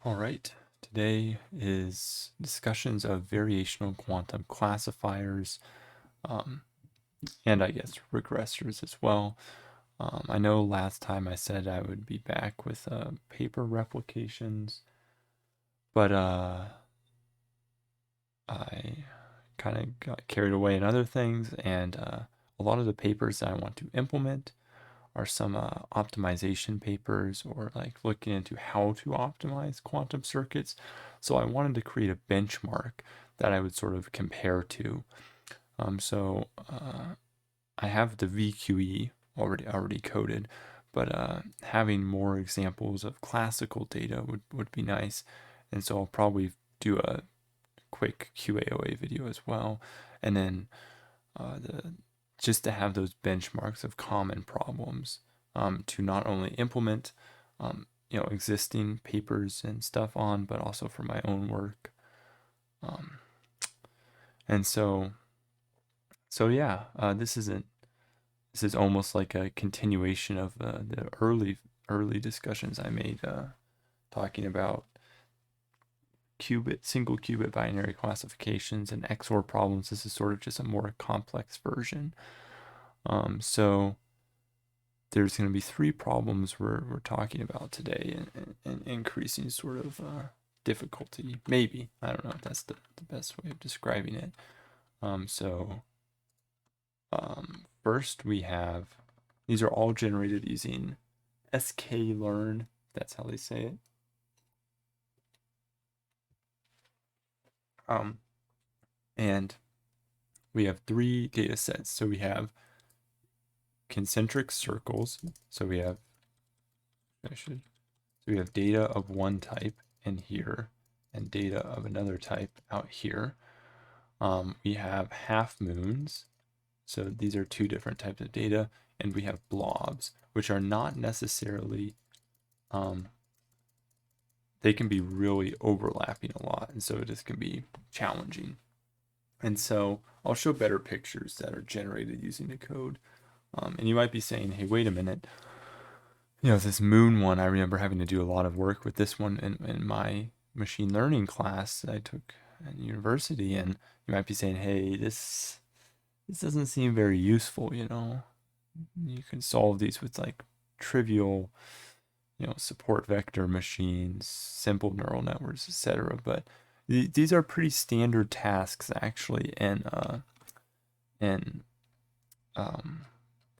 All right, today is discussions of variational quantum classifiers, um, and I guess regressors as well. I know last time I said I would be back with paper replications, but I kind of got carried away in other things, and a lot of the papers that I want to implement are some optimization papers or like looking into how to optimize quantum circuits. So I wanted to create a benchmark that I would sort of compare to. I have the VQE already coded, but having more examples of classical data would be nice. And so I'll probably do a quick QAOA video as well. And then just to have those benchmarks of common problems to not only implement existing papers and stuff on, but also for my own work. And so yeah, this is almost like a continuation of the early discussions I made talking about single qubit binary classifications and XOR problems. This is sort of just a more complex version. So there's going to be three problems we're talking about today, and increasing sort of difficulty. Maybe, I don't know if that's the best way of describing it. First we have, these are all generated using sklearn. That's how they say it. And we have three data sets. So we have concentric circles. So we have data of one type in here and data of another type out here. We have half moons. So these are two different types of data. And we have blobs, which are not necessarily, they can be really overlapping a lot. And so this can be challenging. And so I'll show better pictures that are generated using the code. And you might be saying, hey, wait a minute. This moon one, I remember having to do a lot of work with this one in my machine learning class that I took at university. And you might be saying, hey, this doesn't seem very useful, You can solve these with like trivial, support vector machines, simple neural networks, etc. But these are pretty standard tasks actually in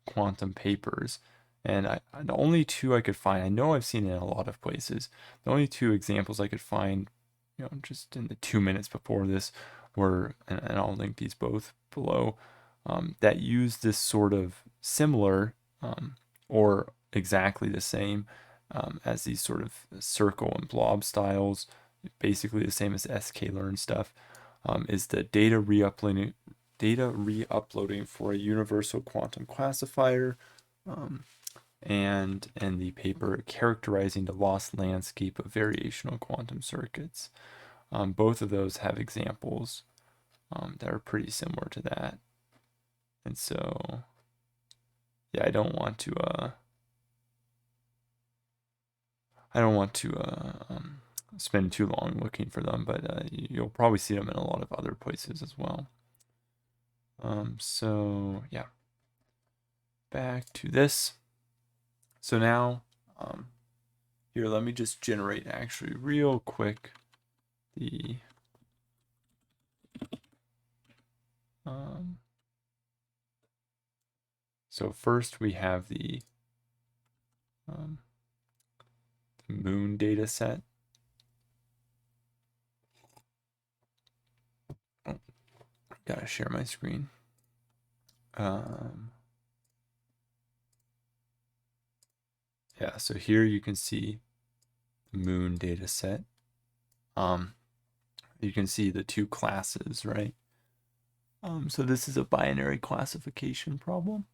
quantum papers. And the only two I could find, I know I've seen it in a lot of places, the only two examples I could find, just in the 2 minutes before this were, and I'll link these both below, that use this sort of similar or exactly the same as these sort of circle and blob styles, basically the same as sklearn stuff, is the data re-uploading for a universal quantum classifier, and the paper characterizing the lost landscape of variational quantum circuits. Both of those have examples that are pretty similar to that. And so, yeah, I don't want to spend too long looking for them, but you'll probably see them in a lot of other places as well. So yeah, back to this. So now, here, let me just generate actually real quick the so first we have the moon data set. Oh, gotta share my screen. Yeah, so here you can see the moon data set. You can see the two classes, right? So this is a binary classification problem.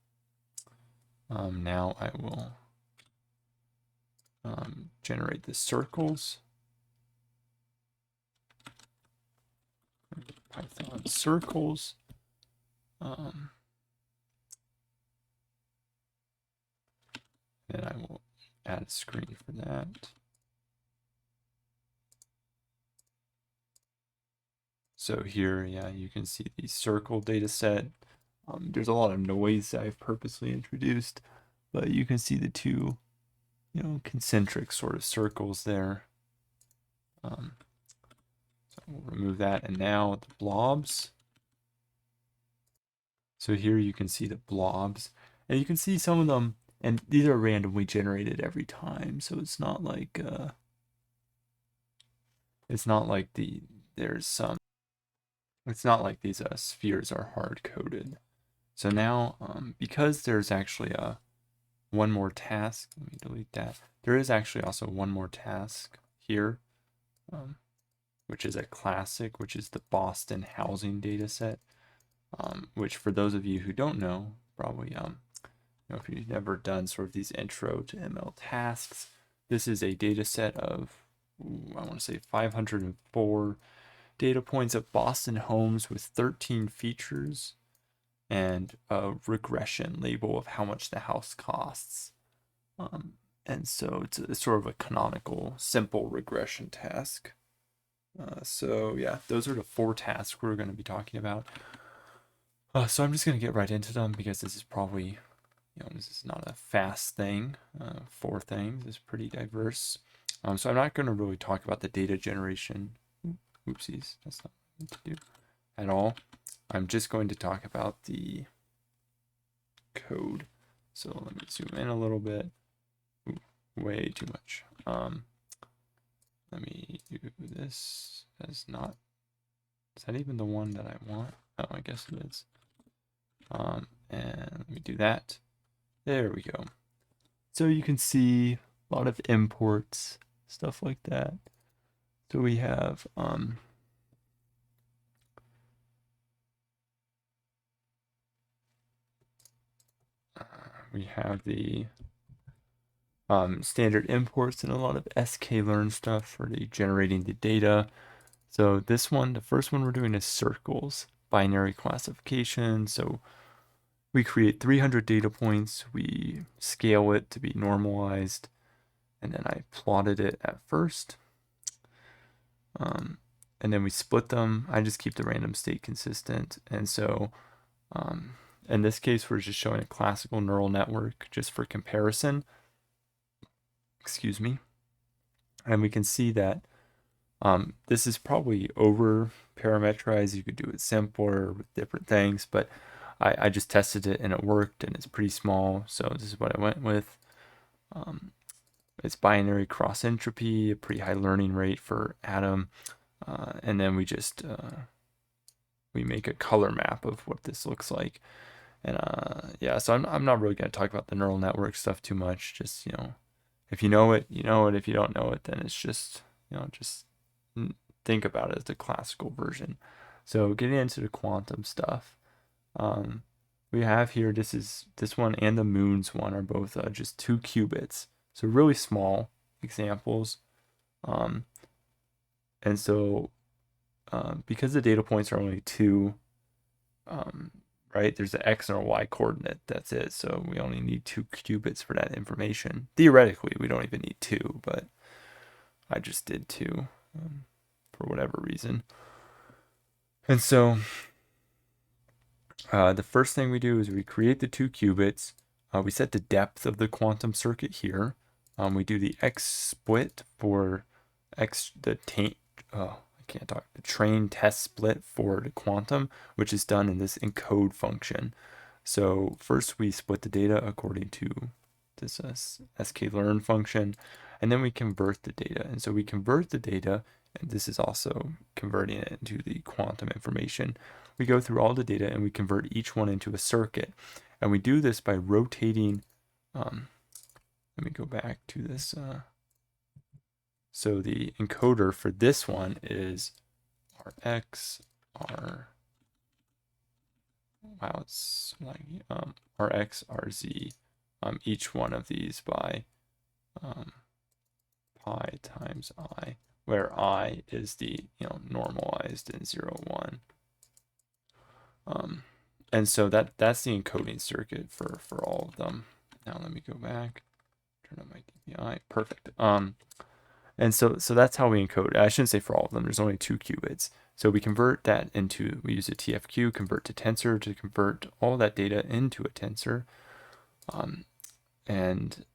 Now I will generate the circles. Python circles. Then I will add a screen for that. So here, yeah, you can see the circle data set. There's a lot of noise that I've purposely introduced, but you can see the two, concentric sort of circles there. So we'll remove that. And now the blobs. So here you can see the blobs, and you can see some of them, and these are randomly generated every time. So it's not like there's some. It's not like these spheres are hard coded. So now, because there's actually one more task, let me delete that. There is actually also one more task here, which is a classic, which is the Boston housing data set, which for those of you who don't know, probably, if you've never done sort of these intro to ML tasks, this is a data set of, I want to say 504 data points of Boston homes with 13 features and a regression label of how much the house costs. And so it's sort of a canonical, simple regression task. So yeah, those are the 4 tasks we're going to be talking about. So I'm just going to get right into them because this is probably, this is not a fast thing. 4 things is pretty diverse. So I'm not going to really talk about the data generation. Oopsies, that's not what I need to do at all. I'm just going to talk about the code. So let me zoom in a little bit. Ooh, way too much. Let me do this as not. Is that even the one that I want? Oh, I guess it is. And let me do that. There we go. So you can see a lot of imports, stuff like that. So we have the standard imports and a lot of sklearn stuff for the generating the data. So this one, the first one we're doing is circles, binary classification. So we create 300 data points, we scale it to be normalized, and then I plotted it at first. And then we split them. I just keep the random state consistent. And so in this case, we're just showing a classical neural network just for comparison. Excuse me. And we can see that this is probably over parameterized. You could do it simpler with different things, but I just tested it and it worked, and it's pretty small. So this is what I went with. It's binary cross entropy, a pretty high learning rate for Atom. And then we just we make a color map of what this looks like. And yeah, so I'm not really going to talk about the neural network stuff too much. Just, if you know it, you know it. If you don't know it, then it's just, just think about it as the classical version. So getting into the quantum stuff, we have here, this one and the moons one are both just 2 qubits. So really small examples. And so because the data points are only 2, right, there's an X and a Y coordinate, that's it. So we only need 2 qubits for that information. Theoretically, we don't even need 2, but I just did 2 for whatever reason. And so the first thing we do is we create the 2 qubits. We set the depth of the quantum circuit here. We do the X split for the train test split for the quantum, which is done in this encode function. So first we split the data according to this sklearn function, and then we convert the data. And so we convert the data, and this is also converting it into the quantum information. We go through all the data and we convert each one into a circuit. And we do this by rotating, let me go back to this. So the encoder for this one is Rx, it's like Rx, Rz, each one of these by pi times I, where I is the normalized in 0, 1. And so that's the encoding circuit for all of them. Now let me go back, turn on my DPI, perfect. And so that's how we encode. I shouldn't say for all of them. There's only 2 qubits. So we convert that into, we use a TFQ, convert to tensor to convert all that data into a tensor. And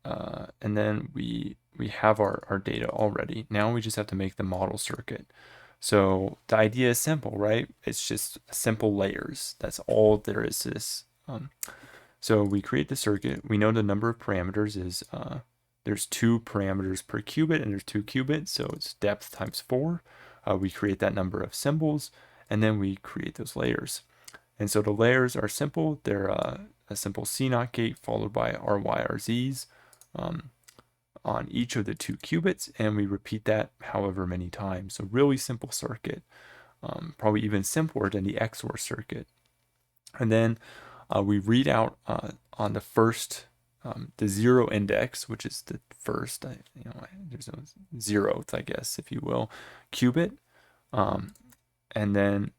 then we have our data already. Now we just have to make the model circuit. So the idea is simple, right? It's just simple layers. That's all there is to this. So we create the circuit. We know the number of parameters is, there's 2 parameters per qubit, and there's 2 qubits, so it's depth times 4. We create that number of symbols, and then we create those layers. And so the layers are simple. They're a simple C0 gate followed by RYRZs on each of the 2 qubits, and we repeat that however many times. So really simple circuit, probably even simpler than the XOR circuit. And then we read out on the first, the 0 index, which is the first, there's no 0th, I guess, if you will, qubit, and then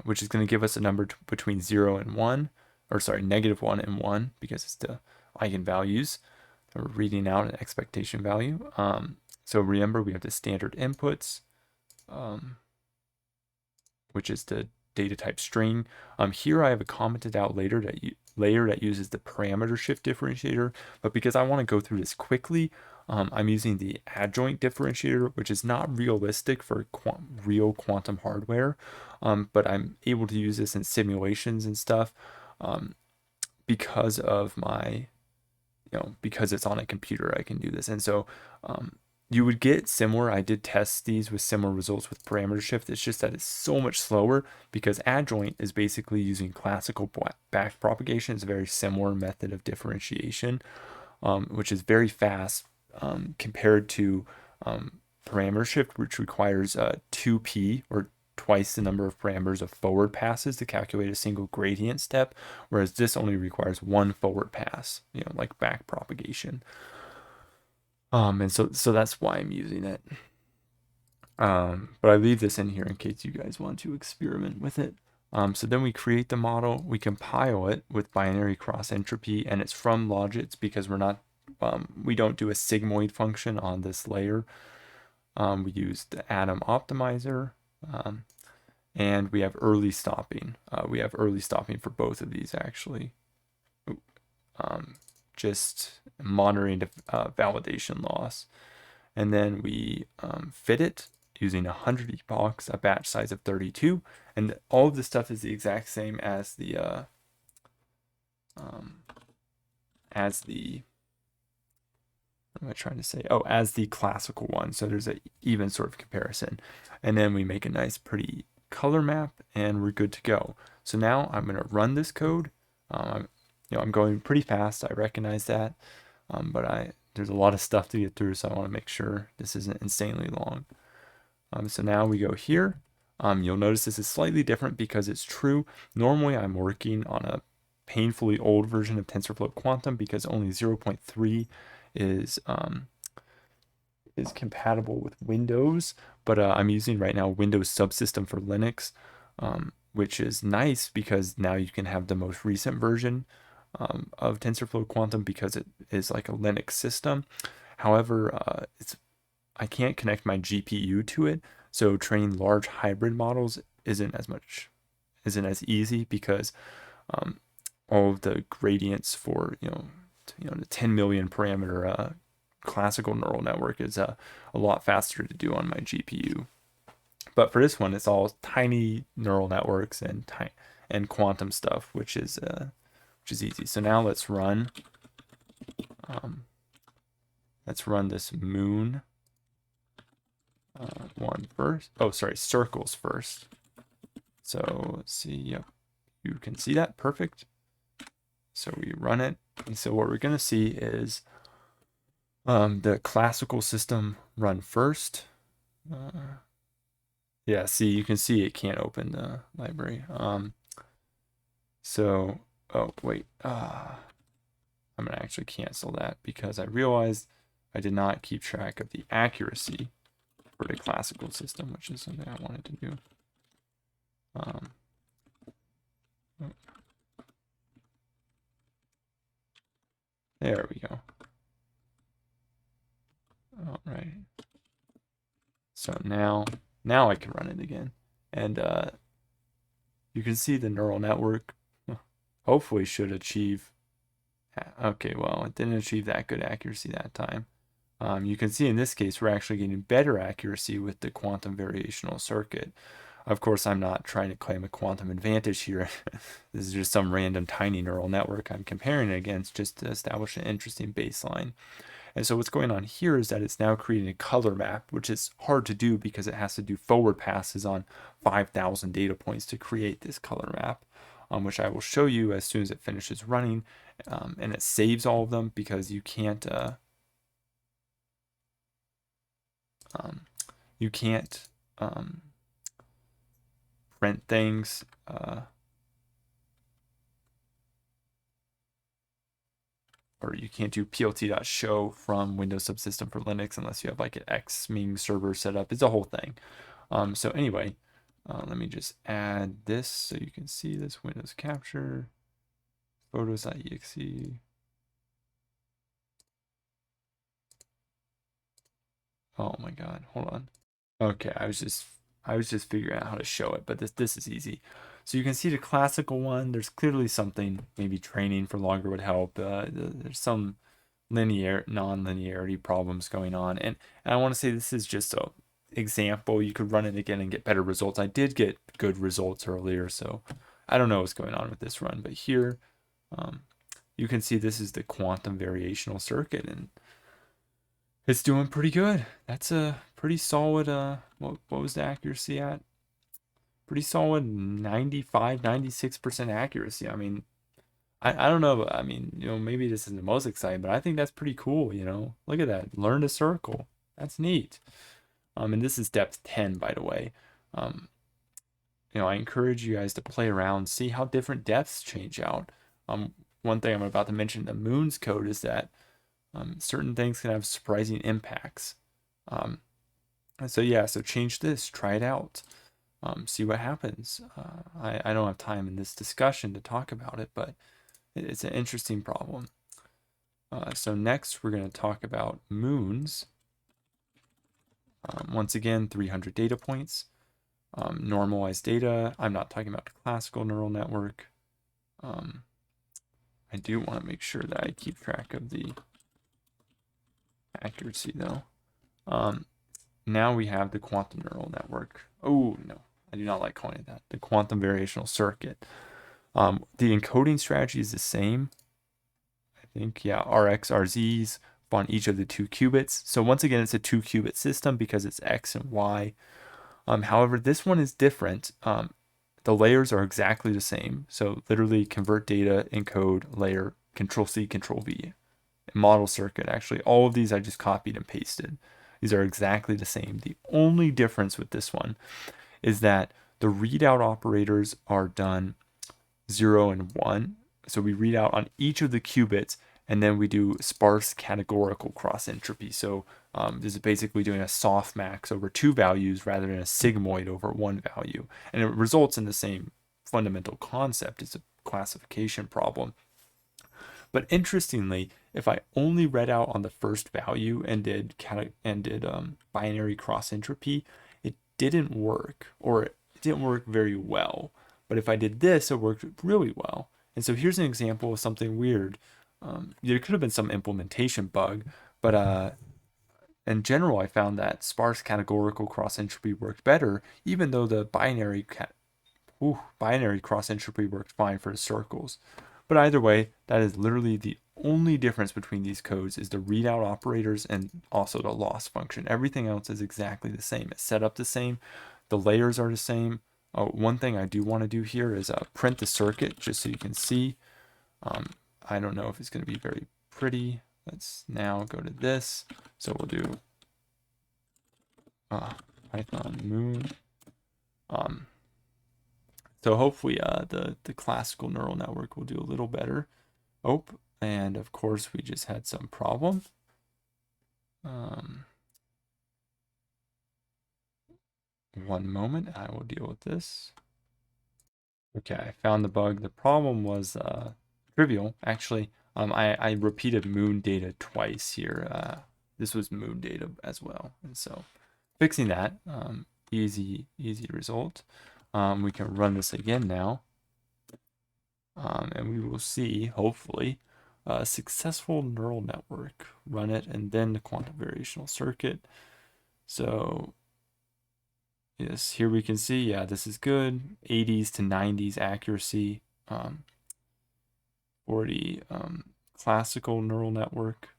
which is going to give us a number between 0 and 1, or sorry, -1 and 1, because it's the eigenvalues. So we're reading out an expectation value. So remember, we have the standard inputs, which is the data type string. Here I have a commented out layer that uses the parameter shift differentiator, but because I want to go through this quickly, I'm using the adjoint differentiator, which is not realistic for real quantum hardware, but I'm able to use this in simulations and stuff because of my, because it's on a computer, I can do this. And so you would get similar, I did test these with similar results with parameter shift. It's just that it's so much slower because adjoint is basically using classical back propagation. It's a very similar method of differentiation, which is very fast compared to parameter shift, which requires 2p, or twice the number of parameters of forward passes to calculate a single gradient step, whereas this only requires 1 forward pass, like back propagation. And so that's why I'm using it. But I leave this in here in case you guys want to experiment with it. So then we create the model, we compile it with binary cross entropy, and it's from logits because we're not, we don't do a sigmoid function on this layer. We use the atom optimizer, and we have early stopping. We have early stopping for both of these, actually. Just monitoring the validation loss. And then we fit it using 100 epochs, a batch size of 32. And all of this stuff is the exact same as the what am I trying to say? Oh, as the classical one. So there's an even sort of comparison. And then we make a nice pretty color map and we're good to go. So now I'm going to run this code. I'm going pretty fast. I recognize that. But there's a lot of stuff to get through, so I want to make sure this isn't insanely long. So now we go here. You'll notice this is slightly different because it's true. Normally I'm working on a painfully old version of Tensorflow-Quantum because only 0.3 is compatible with Windows, but I'm using right now Windows Subsystem for Linux, which is nice because now you can have the most recent version of Tensorflow-Quantum because it is like a Linux system. However, I can't connect my GPU to it, so training large hybrid models isn't as easy because all of the gradients for the 10 million parameter classical neural network is a lot faster to do on my GPU. But for this one, it's all tiny neural networks and quantum stuff, which is easy. So now let's run this moon one first. Oh, sorry, circles first. So let's see. Yep, you can see that. Perfect. So we run it. And so what we're going to see is the classical system run first. Yeah, see, you can see it can't open the library. So, oh, wait. I'm going to actually cancel that because I realized I did not keep track of the accuracy for the classical system, which is something I wanted to do. There we go. All right. So now I can run it again. And you can see the neural network hopefully should achieve, okay, well, it didn't achieve that good accuracy that time. You can see in this case, we're actually getting better accuracy with the quantum variational circuit. Of course, I'm not trying to claim a quantum advantage here. This is just some random tiny neural network I'm comparing it against just to establish an interesting baseline. And so what's going on here is that it's now creating a color map, which is hard to do because it has to do forward passes on 5,000 data points to create this color map, which I will show you as soon as it finishes running. And it saves all of them because you can't print things or you can't do plt.show from Windows Subsystem for Linux unless you have like an Xming server set up. It's a whole thing. So anyway, let me just add this so you can see this Windows capture photos.exe. Oh my God, hold on. Okay, I was just figuring out how to show it, but this is easy. So you can see the classical one. There's clearly something, maybe training for longer would help. There's some non-linearity problems going on, and I want to say this is just a example. You could run it again and get better results. I did get good results earlier, so I don't know what's going on with this run, but here you can see this is the quantum variational circuit, and it's doing pretty good. That's a pretty solid, what was the accuracy at? Pretty solid 95, 96% accuracy. I mean, I don't know. I mean, maybe this isn't the most exciting, but I think that's pretty cool, Look at that. Learn to circle. That's neat. And this is depth 10, by the way. I encourage you guys to play around, see how different depths change out. One thing I'm about to mention in the Moon's code is that certain things can have surprising impacts. So change this, try it out, see what happens. I don't have time in this discussion to talk about it, but it's an interesting problem. So next we're going to talk about moons. Once again, 300 data points, normalized data. I'm not talking about the classical neural network. I do want to make sure that I keep track of the accuracy though. Now we have the quantum neural network. Oh no, I do not like calling it that. The quantum variational circuit. The encoding strategy is the same. I think, yeah, RX, RZs on each of the 2 qubits. So once again, it's a 2-qubit system because it's X and Y. However, this one is different. The layers are exactly the same. So literally convert data, encode, layer, Control-C, Control-V. Model circuit, actually, all of these I just copied and pasted. These are exactly the same. The only difference with this one is that the readout operators are done 0 and 1. So we read out on each of the qubits, and then we do sparse categorical cross entropy. So this is basically doing a softmax over 2 values rather than a sigmoid over 1 value. And it results in the same fundamental concept. It's a classification problem. But interestingly, if I only read out on the first value and did binary cross entropy, it didn't work, or it didn't work very well. But if I did this, it worked really well. And so here's an example of something weird. There could have been some implementation bug, but in general, I found that sparse categorical cross entropy worked better, even though the binary cross entropy worked fine for the circles. But either way, that is literally the only difference between these codes is the readout operators and also the loss function. Everything else is exactly the same. It's set up the same. The layers are the same. One thing I do want to do here is print the circuit just so you can see. I don't know if it's going to be very pretty. Let's now go to this. So we'll do Python moon. So hopefully the classical neural network will do a little better. Oh, and of course we just had some problem. One moment, I will deal with this. Okay, I found the bug. The problem was trivial. Actually, I repeated moon data twice here. This was moon data as well. And so fixing that, easy result. We can run this again now, and we will see, hopefully, a successful neural network. Run it, and then the quantum variational circuit. So yes, here we can see, yeah, this is good. 80s to 90s accuracy for the classical neural network.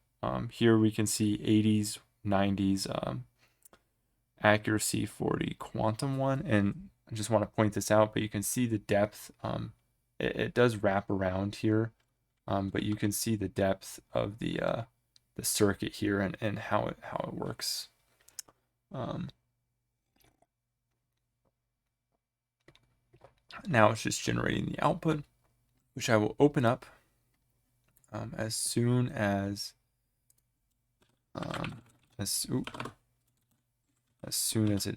Here we can see 80s, 90s accuracy for the quantum one. And I just want to point this out, but you can see the depth. It does wrap around here, but you can see the depth of the circuit here and how it works. Now it's just generating the output, which I will open up as soon as it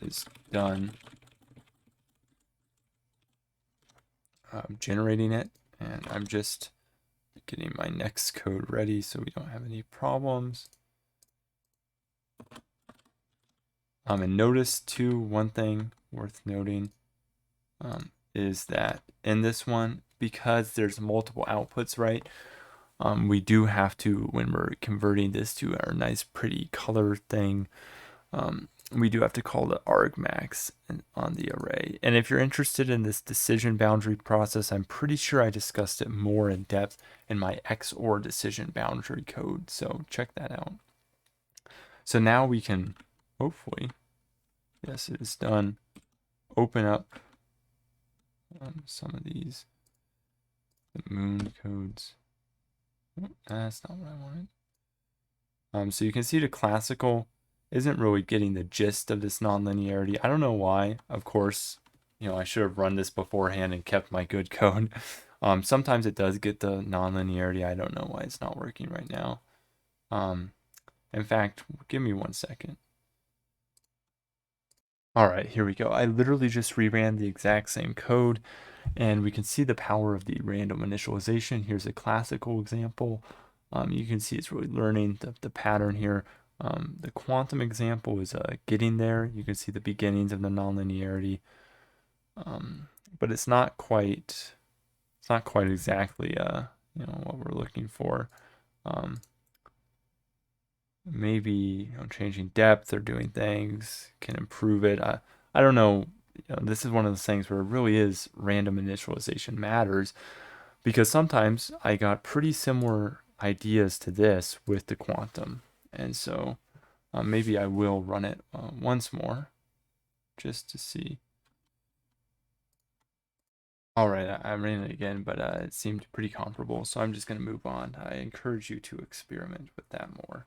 is done generating it. And I'm just getting my next code ready so we don't have any problems. And notice too, one thing worth noting is that in this one, because there's multiple outputs, right? We do have to, when we're converting this to our nice pretty color thing, we do have to call the argmax on the array. And if you're interested in this decision boundary process, I'm pretty sure I discussed it more in depth in my XOR decision boundary code. So check that out. So now we can hopefully, yes, it is done, open up some of these moon codes. That's not what I wanted. So you can see the classical isn't really getting the gist of this nonlinearity. I don't know why. Of course, I should have run this beforehand and kept my good code. Sometimes it does get the nonlinearity. I don't know why it's not working right now. In fact, give me 1 second. All right, here we go. I literally just reran the exact same code, and we can see the power of the random initialization. Here's a classical example. You can see it's really learning the pattern here. The quantum example is getting there. You can see the beginnings of the nonlinearity, but it's not quite exactly what we're looking for. Maybe changing depth or doing things can improve it. I don't know. This is one of those things where it really is random initialization matters, because sometimes I got pretty similar ideas to this with the quantum, and so maybe I will run it once more just to see. All right, I ran it again, but it seemed pretty comparable, so I'm just going to move on. I encourage you to experiment with that more.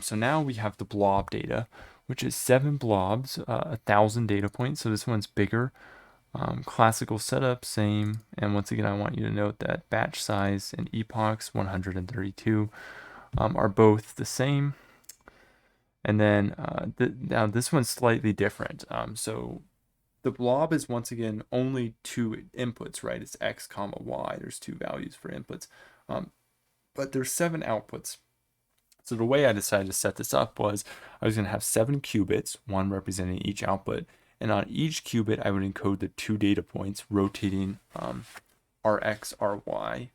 So now we have the blob data, which is 7 blobs, 1,000 data points. So this one's bigger. Classical setup, same. And once again, I want you to note that batch size and epochs, 132, are both the same. And then now this one's slightly different. So the blob is once again only 2 inputs, right? It's x comma y. There's 2 values for inputs, but there's 7 outputs. So the way I decided to set this up was I was going to have 7 qubits, one representing each output, and on each qubit I would encode the 2 data points rotating Rx, Ry.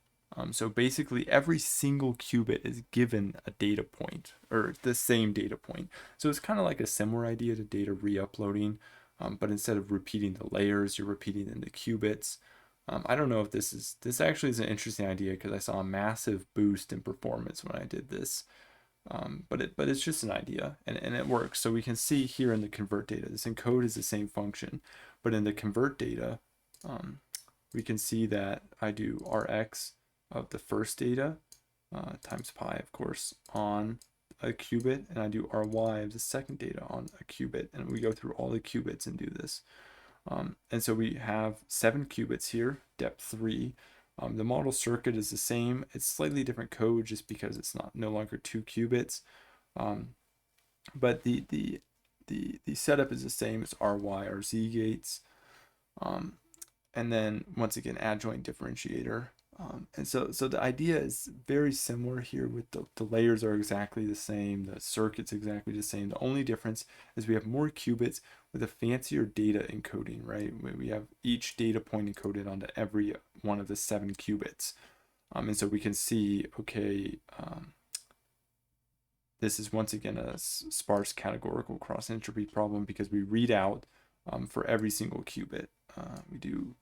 So basically every single qubit is given a data point, or the same data point. So it's kind of like a similar idea to data re-uploading, but instead of repeating the layers, you're repeating in the qubits. I don't know if this actually is an interesting idea, because I saw a massive boost in performance when I did this. But it's just an idea, and it works. So we can see here in the convert data, this encode is the same function, but in the convert data, we can see that I do Rx of the first data times pi, of course, on a qubit, and I do Ry of the second data on a qubit, and we go through all the qubits and do this. And so we have 7 qubits here, depth 3. The model circuit is the same. It's slightly different code just because it's no longer 2 qubits. But the setup is the same as Ry or Z gates. And then once again, adjoint differentiator. And so the idea is very similar here with the layers are exactly the same, the circuit's exactly the same. The only difference is we have more qubits with a fancier data encoding, right? We have each data point encoded onto every one of the 7 qubits. And so we can see, okay, this is once again a sparse categorical cross entropy problem because we read out for every single qubit. We do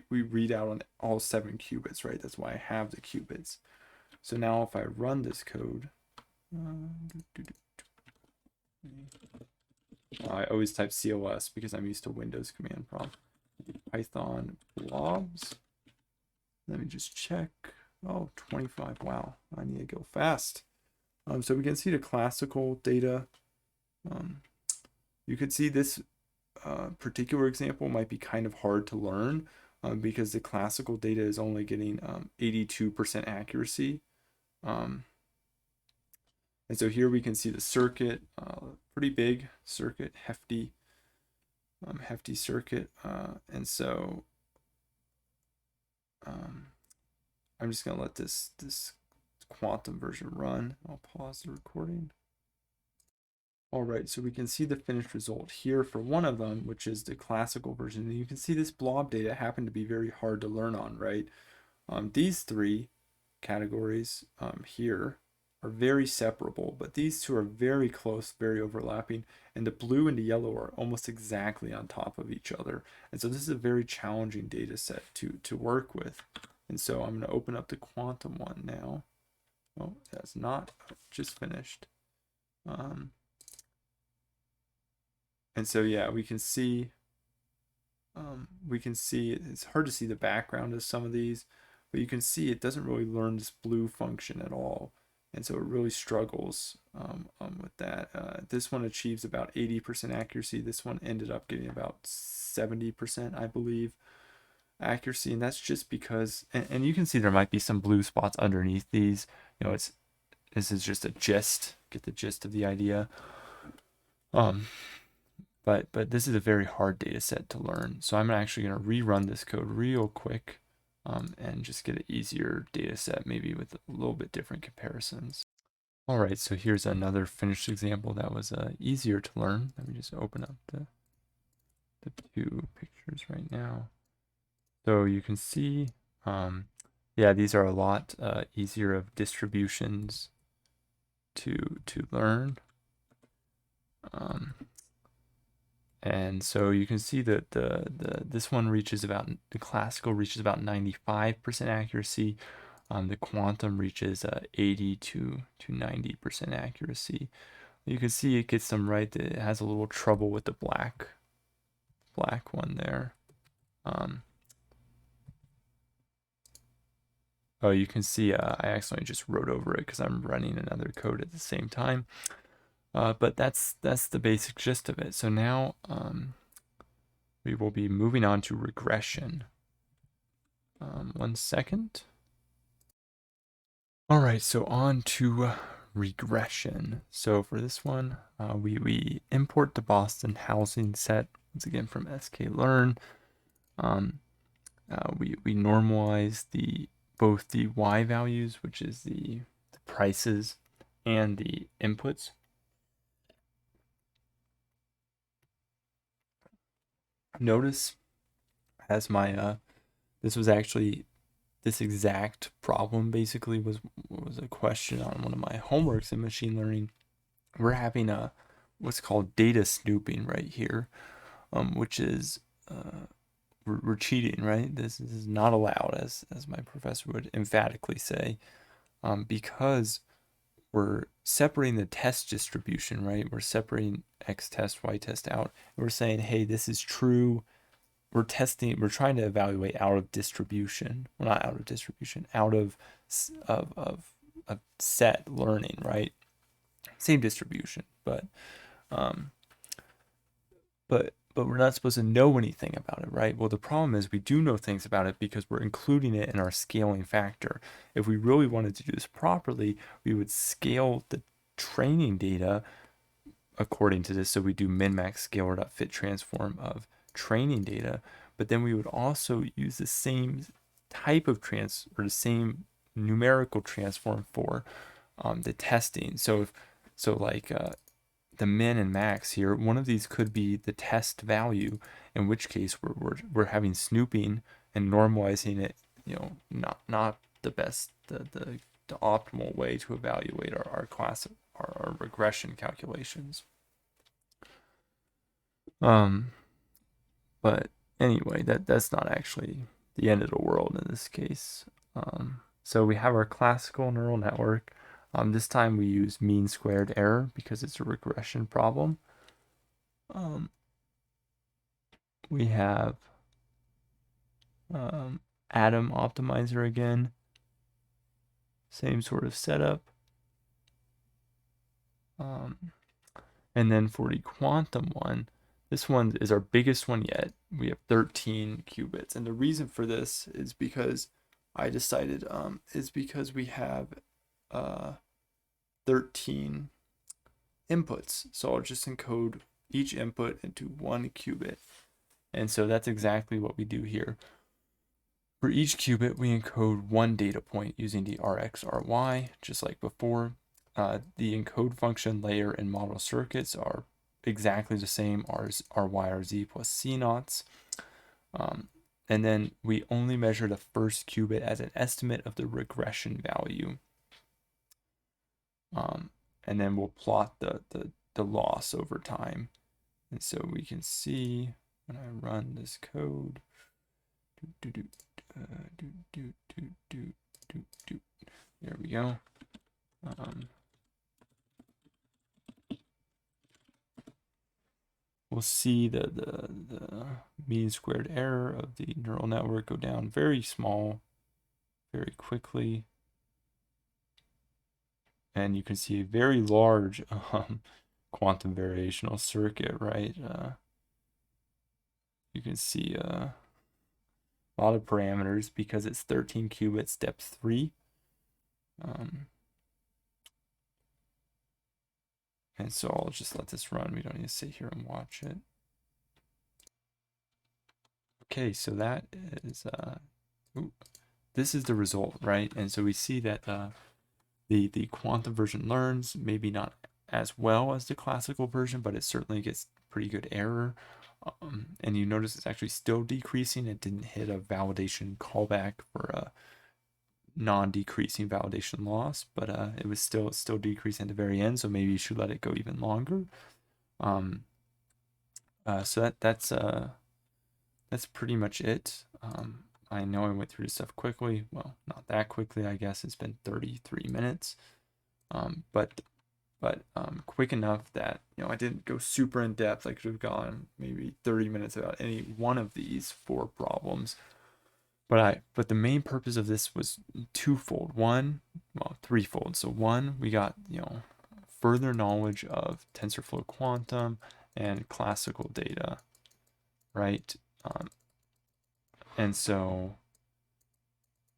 we read out on all 7 qubits, right? That's why I have the qubits. So now if I run this code, I always type CLS because I'm used to Windows command prompt. Python blobs. Let me just check. Oh, 25. Wow, I need to go fast. So we can see the classical data. You could see this particular example might be kind of hard to learn because the classical data is only getting 82% accuracy. And so here we can see the circuit, pretty big circuit, hefty circuit. And so I'm just gonna let this quantum version run. I'll pause the recording. All right, so we can see the finished result here for one of them, which is the classical version. And you can see this blob data happened to be very hard to learn on, right? These 3 categories here are very separable, but these 2 are very close, very overlapping, and the blue and the yellow are almost exactly on top of each other. And so this is a very challenging data set to work with. And so I'm going to open up the quantum one now. Oh, that's not just finished. And so yeah, we can see it's hard to see the background of some of these, but you can see it doesn't really learn this blue function at all. And so it really struggles with that. This one achieves about 80% accuracy. This one ended up getting about 70%, I believe, accuracy. And that's just because, and you can see there might be some blue spots underneath these. You know, this is just a gist, get the gist of the idea. But this is a very hard data set to learn. So I'm actually going to rerun this code real quick and just get an easier data set, maybe with a little bit different comparisons. All right, so here's another finished example that was easier to learn. Let me just open up the 2 pictures right now. So you can see, yeah, these are a lot easier of distributions to learn. And so you can see that this one reaches about, the classical reaches about 95% accuracy. The quantum reaches 80 to 90% accuracy. You can see it gets them right. It has a little trouble with the black one there. Oh, you can see I accidentally just wrote over it because I'm running another code at the same time. But that's the basic gist of it. So now we will be moving on to regression. 1 second. All right, so on to regression. So for this one, we import the Boston housing set, once again from sklearn. We normalize both the y values, which is the prices, and the inputs. Notice as my this was actually, this exact problem basically was a question on one of my homeworks in machine learning. We're having what's called data snooping right here, which is we're cheating, right? This is not allowed, as my professor would emphatically say, because we're separating the test distribution, right? We're separating x test, y test out, and we're saying, hey, this is true. We're trying to evaluate out of distribution. Well, not out of distribution, out of set learning, right? Same distribution, but we're not supposed to know anything about it, right? Well, the problem is we do know things about it because we're including it in our scaling factor. If we really wanted to do this properly, we would scale the training data according to this. So we do min-max scalar.fit transform of training data, but then we would also use the same type of or the same numerical transform for the testing. So like the min and max here, one of these could be the test value, in which case we're having snooping and normalizing it, not the best, the optimal way to evaluate our regression calculations. But anyway, that's not actually the end of the world in this case. So we have our classical neural network. This time we use mean squared error because it's a regression problem. We have atom optimizer again. Same sort of setup. And then for the quantum one, this one is our biggest one yet. We have 13 qubits. And the reason for this is because I decided we have 13 inputs. So I'll just encode each input into 1 qubit. And so that's exactly what we do here. For each qubit, we encode 1 data point using the Rx, Ry, just like before. The encode function, layer, and model circuits are exactly the same, Ry, Rz plus C naughts. And then we only measure the first qubit as an estimate of the regression value. And then we'll plot the loss over time. And so we can see when I run this code, there we go. We'll see the mean squared error of the neural network go down very small, very quickly. And you can see a very large quantum variational circuit, right? You can see a lot of parameters because it's 13 qubits, step 3. And so I'll just let this run. We don't need to sit here and watch it. Okay, so that is, this is the result, right? And so we see that the quantum version learns maybe not as well as the classical version, but it certainly gets pretty good error. And you notice it's actually still decreasing. It didn't hit a validation callback for a non-decreasing validation loss, but it was still decreasing at the very end. So maybe you should let it go even longer. So that's pretty much it. I know I went through this stuff quickly. Well, not that quickly, I guess. It's been 33 minutes. But quick enough that, I didn't go super in depth. I could have gone maybe 30 minutes about any one of these 4 problems. But the main purpose of this was twofold. Threefold. So one, we got, further knowledge of TensorFlow-Quantum and classical data, right? And so,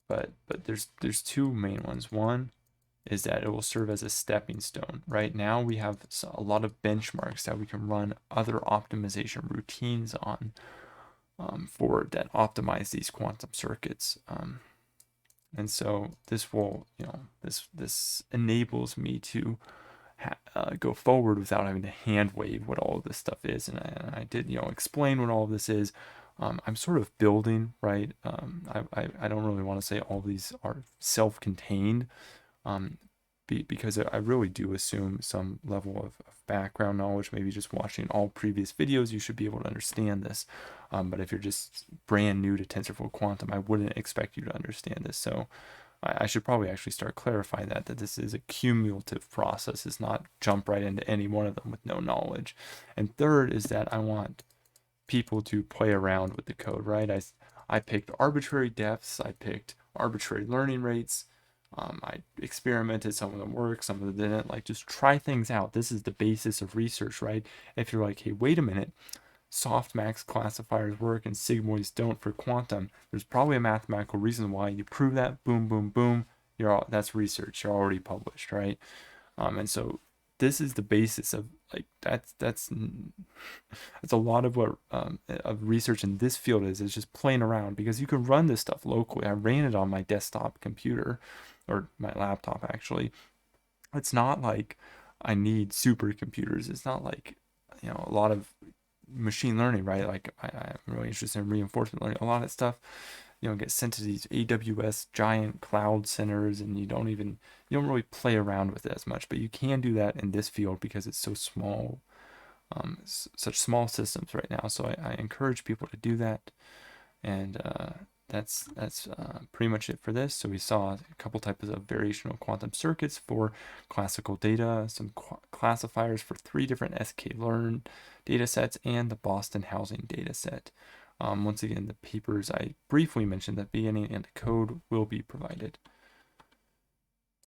but there's 2 main ones. One is that it will serve as a stepping stone. Right now we have a lot of benchmarks that we can run other optimization routines on for that optimize these quantum circuits. And so this will, this enables me to go forward without having to hand wave what all of this stuff is. And I did, explain what all of this is. I'm sort of building, right? I don't really want to say all these are self-contained, because I really do assume some level of background knowledge. Maybe just watching all previous videos, you should be able to understand this. But if you're just brand new to TensorFlow-Quantum, I wouldn't expect you to understand this. So I should probably actually start clarifying that this is a cumulative process. It's not jump right into any one of them with no knowledge. And third is that I want people to play around with the code, right? I picked arbitrary depths. I picked arbitrary learning rates. I experimented, some of them work, some of them didn't. Like, just try things out. This is the basis of research, right? If you're like, hey, wait a minute, softmax classifiers work and sigmoids don't for quantum, there's probably a mathematical reason why. You prove that, boom, boom, boom, that's research. You're already published, right? And so this is the basis of like that's a lot of what of research in this field is just playing around, because you can run this stuff locally. I ran it on my desktop computer, or my laptop actually. It's not like I need supercomputers. It's not like, a lot of machine learning, right? Like I'm really interested in reinforcement learning. A lot of stuff, gets sent to these AWS giant cloud centers, and you don't really play around with it as much. But you can do that in this field because it's so small, such small systems right now. So I encourage people to do that. And that's pretty much it for this. So we saw a couple types of variational quantum circuits for classical data, some classifiers for 3 different sklearn data sets, and the Boston housing data set. Once again, the papers I briefly mentioned at the beginning and the code will be provided.